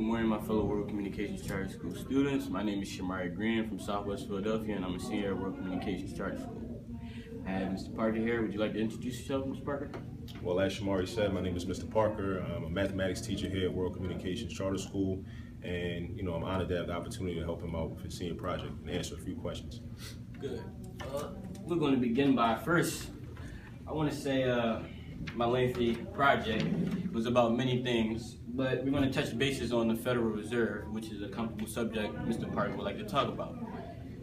Good morning, my fellow World Communications Charter School students. My name is Shamori G from Southwest Philadelphia, and I'm a senior at World Communications Charter School. I have Mr. Parker here. Would you like to introduce yourself, Mr. Parker? Well, as Shamori said, my name is Mr. Parker. I'm a mathematics teacher here at World Communications Charter School, and I'm honored to have the opportunity to help him out with his senior project and answer a few questions. Good. We're going to begin by first, I want to say my lengthy project was about many things, but we're going to touch bases on the Federal Reserve, which is a comfortable subject Mr. Parker would like to talk about.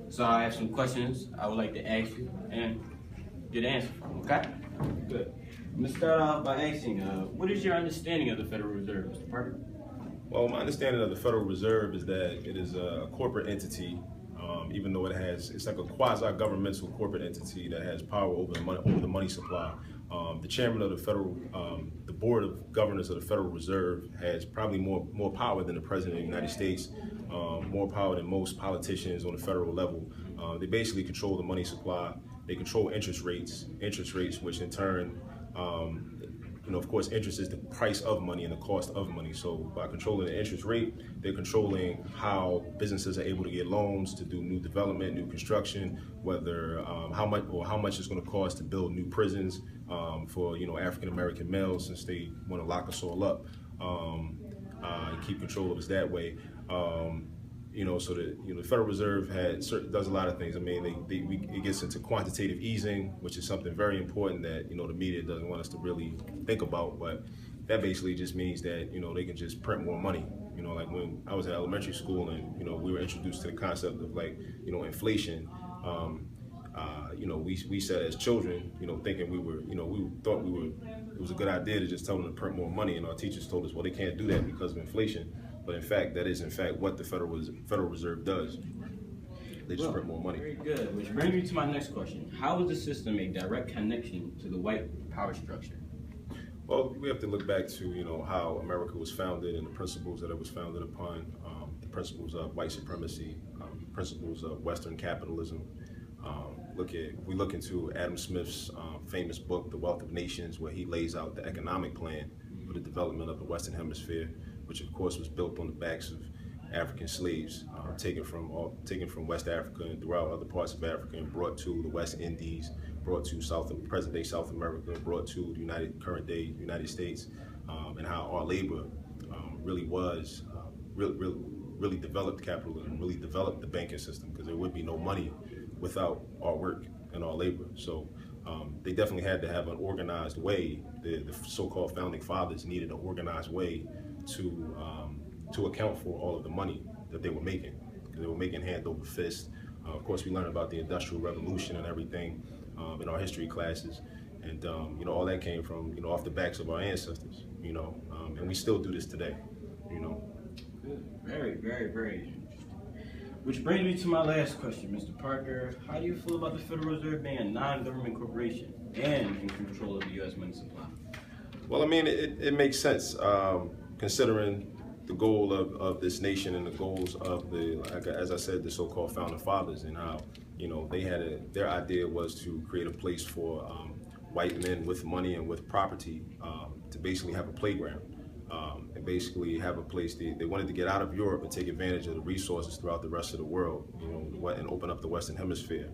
So I have some questions I would like to ask you and get an answer from, okay? Good. I'm going to start off by asking, what is your understanding of the Federal Reserve, Mr. Parker? Well, my understanding of the Federal Reserve is that it is a corporate entity, even though it's like a quasi-governmental corporate entity that has power over the money supply. The chairman of the board of governors of the Federal Reserve has probably more power than the president of the United States, more power than most politicians on the federal level. They basically control the money supply. They control interest rates, which in turn, of course, interest is the price of money and the cost of money. So by controlling the interest rate, they're controlling how businesses are able to get loans to do new development, new construction, whether how much it's going to cost to build new prisons for African American males, since they want to lock us all up and keep control of us that way. So the Federal Reserve does a lot of things. I mean, it gets into quantitative easing, which is something very important that the media doesn't want us to really think about. But that basically just means that they can just print more money. Like when I was at elementary school and we were introduced to the concept of inflation. We said as children, thinking we thought it was a good idea to just tell them to print more money, and our teachers told us, well, they can't do that because of inflation. But in fact, that is in fact what the Federal Reserve does. They just print more money. Very good. Which brings me to my next question. How is the system a direct connection to the white power structure? Well, we have to look back to how America was founded and the principles that it was founded upon, the principles of white supremacy, principles of Western capitalism. We look into Adam Smith's famous book, The Wealth of Nations, where he lays out the economic plan for the development of the Western Hemisphere, which of course was built on the backs of African slaves, taken from West Africa and throughout other parts of Africa and brought to the West Indies, brought to present-day South America, brought to the current-day United States, and how our labor really developed capitalism, really developed the banking system, because there would be no money without our work and our labor. So they definitely had to have an organized way. The so-called founding fathers needed an organized way to account for all of the money that they were making, because they were making hand over fist. Of course, we learned about the Industrial Revolution and everything in our history classes, and all that came from off the backs of our ancestors, and we still do this today, Good. Very, very, very interesting. Which brings me to my last question, Mr. Parker. How do you feel about the Federal Reserve being a non-government corporation and in control of the U.S. money supply? Well, I mean, it makes sense, considering the goal of this nation and the goals of as I said, the so-called founding fathers, and how their idea was to create a place for white men with money and with property to basically have a playground. And basically have a place. They wanted to get out of Europe and take advantage of the resources throughout the rest of the world, and open up the Western Hemisphere,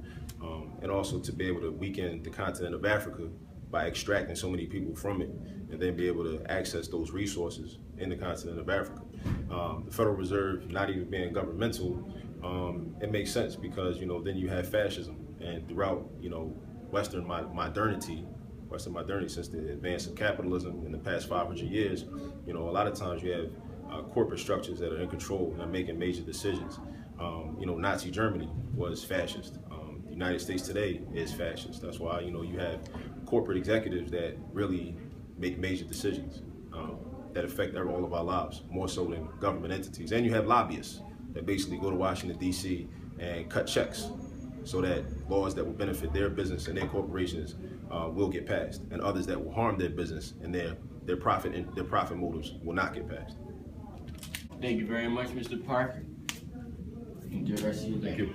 and also to be able to weaken the continent of Africa by extracting so many people from it, and then be able to access those resources in the continent of Africa. The Federal Reserve not even being governmental, it makes sense, because then you have fascism, and throughout Western modernity, since the advance of capitalism in the past 500 years, a lot of times you have corporate structures that are in control and are making major decisions. Nazi Germany was fascist. The United States today is fascist. That's why you have corporate executives that really make major decisions that affect all of our lives, more so than government entities. And you have lobbyists that basically go to Washington, D.C. and cut checks so that laws that will benefit their business and their corporations will get passed, and others that will harm their business and their profit motives will not get passed. Thank you very much, Mr. Parker. Enjoy the rest of your day. Thank you.